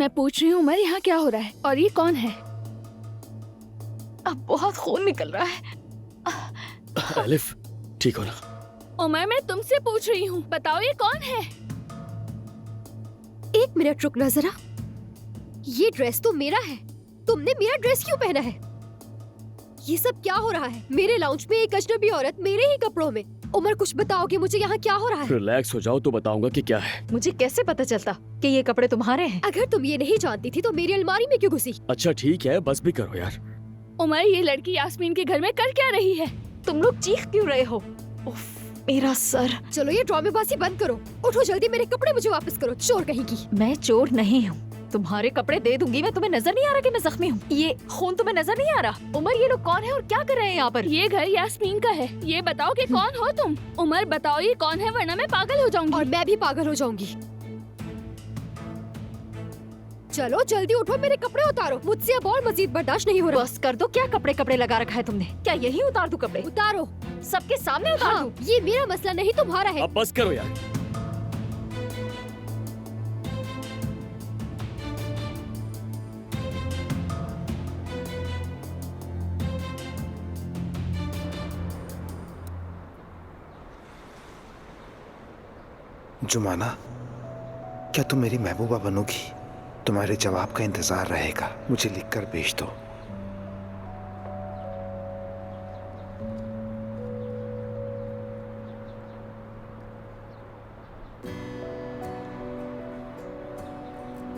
मैं पूछ रही हूँ उमर, यहाँ क्या हो रहा है और ये कौन है? अब बहुत खून निकल रहा है। एलिफ, ठीक हो ना? उमर, मैं तुमसे पूछ रही हूँ, बताओ ये कौन है? एक मिनट रुकना जरा। ये ड्रेस तो मेरा है। तुमने मेरा ड्रेस क्यों पहना है? ये सब क्या हो रहा है? मेरे लाउंज में एक अजनबी औरत मेरे ही कपड़ों में। उमर, कुछ बताओगे मुझे, यहाँ क्या हो रहा है? रिलैक्स हो जाओ तो बताऊंगा कि क्या है। मुझे कैसे पता चलता कि ये कपड़े तुम्हारे हैं? अगर तुम ये नहीं जानती थी तो मेरी अलमारी में क्यों घुसी? अच्छा ठीक है, बस भी करो यार। उमर, ये लड़की यास्मीन के घर में कर क्या रही है? तुम लोग चीख क्यों रहे हो? उफ, मेरा सर। चलो ये ड्रामेबाजी बंद करो। उठो जल्दी, मेरे कपड़े मुझे वापस करो, चोर कहीं की। मैं चोर नहीं हूँ। तुम्हारे कपड़े दे दूंगी मैं। तुम्हें नजर नहीं आ रहा कि मैं जख्मी हूँ? ये खून तुम्हें नजर नहीं आ रहा? उमर, ये लोग कौन है और क्या कर रहे हैं यहाँ पर? ये घर यास्मीन का है। ये बताओ कि कौन हो तुम? उमर, बताओ ये कौन है, वरना मैं पागल हो जाऊंगी। और मैं भी पागल हो जाऊंगी। चलो जल्दी उठो, मेरे कपड़े उतारो। मुझसे अब और मजीद बर्दाश्त नहीं हो रहा। बस कर दो। क्या कपड़े कपड़े लगा रखा है तुमने? क्या यही उतार दूं कपड़े? उतारो। सबके सामने उतार हाँ, दूं? ये मेरा मसला नहीं, तुम्हारा है। अब बस करो यार। जुमाना, क्या तुम मेरी महबूबा बनोगी? तुम्हारे जवाब का इंतजार रहेगा। मुझे लिखकर भेज दो।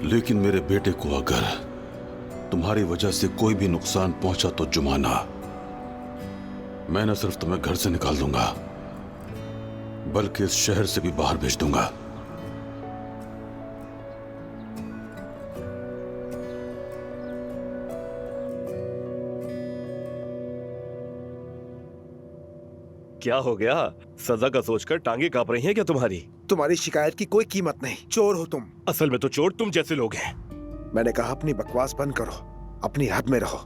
लेकिन मेरे बेटे को अगर तुम्हारी वजह से कोई भी नुकसान पहुंचा तो जुमाना, मैं न सिर्फ तुम्हें घर से निकाल दूंगा बल्कि इस शहर से भी बाहर भेज दूंगा। क्या हो गया? सजा का सोचकर टांगे कांप रही हैं क्या तुम्हारी? तुम्हारी शिकायत की कोई कीमत नहीं। चोर हो तुम। असल में तो चोर तुम जैसे लोग हैं। मैंने कहा अपनी बकवास बंद करो, अपनी हद में रहो।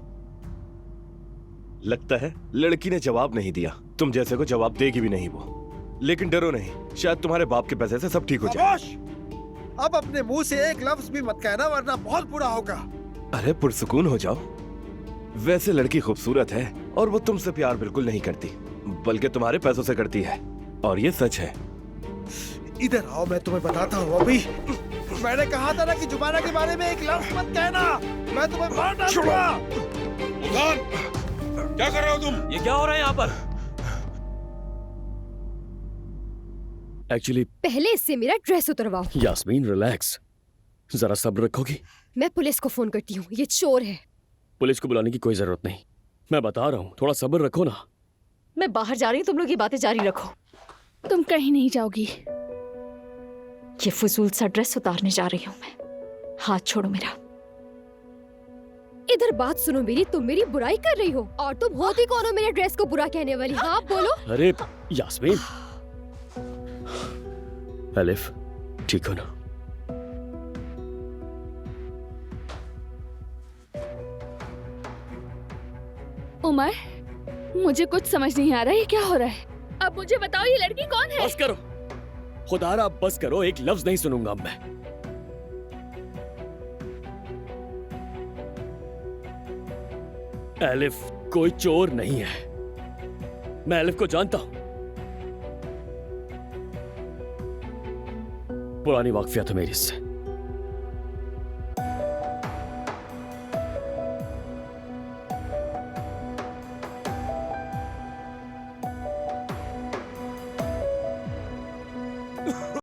लगता है लड़की ने जवाब नहीं दिया। तुम जैसे को जवाब देगी भी नहीं वो। लेकिन डरो नहीं, शायद तुम्हारे बाप के पैसे से सब ठीक हो जाए। खामोश! अब अपने मुंह से एक लफ्ज भी मत कहना वरना बहुत बुरा होगा। अरे पुरसुकून हो जाओ। वैसे लड़की खूबसूरत है और वो तुमसे प्यार बिल्कुल नहीं करती, बल्कि तुम्हारे पैसों से करती है, और ये सच है। इधर आओ, मैं तुम्हें बताता हूँ। अभी मैंने कहा था ना कि जुबाना के बारे में एक लफ्ज मत कहना। मैं तुम्हें मार डालूंगा। क्या कर रहे हो तुम? ये क्या हो रहा है यहाँ पर? एक्चुअली पहले इससे मेरा ड्रेस उतरवाओ। यास्मीन, रिलैक्स, जरा सब्र रखोगी? मैं पुलिस को फोन करती हूँ, ये चोर है। पुलिस को बुलाने की कोई जरूरत नहीं, मैं बता रहा हूँ, थोड़ा सब्र रखो ना। मैं बाहर जा रही हूँ, तुम लोग ये बातें जारी रखो। तुम कहीं नहीं जाओगी। ये फजूल सा ड्रेस उतारने जा रही हूँ मैं। हाथ छोड़ो मेरा। इधर बात सुनो मेरी, तुम मेरी बुराई कर रही हो और तुम होती कौन हो मेरे ड्रेस को बुरा कहने वाली? हाँ बोलो। अरे यास्मीन, एलिफ, ठीक हो ना? उमर, मुझे कुछ समझ नहीं आ रहा है, ये क्या हो रहा है? अब मुझे बताओ ये लड़की कौन है? बस करो खुदारा, अब बस करो। एक लफ्ज नहीं सुनूंगा अब मैं। एलिफ कोई चोर नहीं है, मैं एलिफ को जानता हूं। पुरानी वाकफियत है मेरी इससे।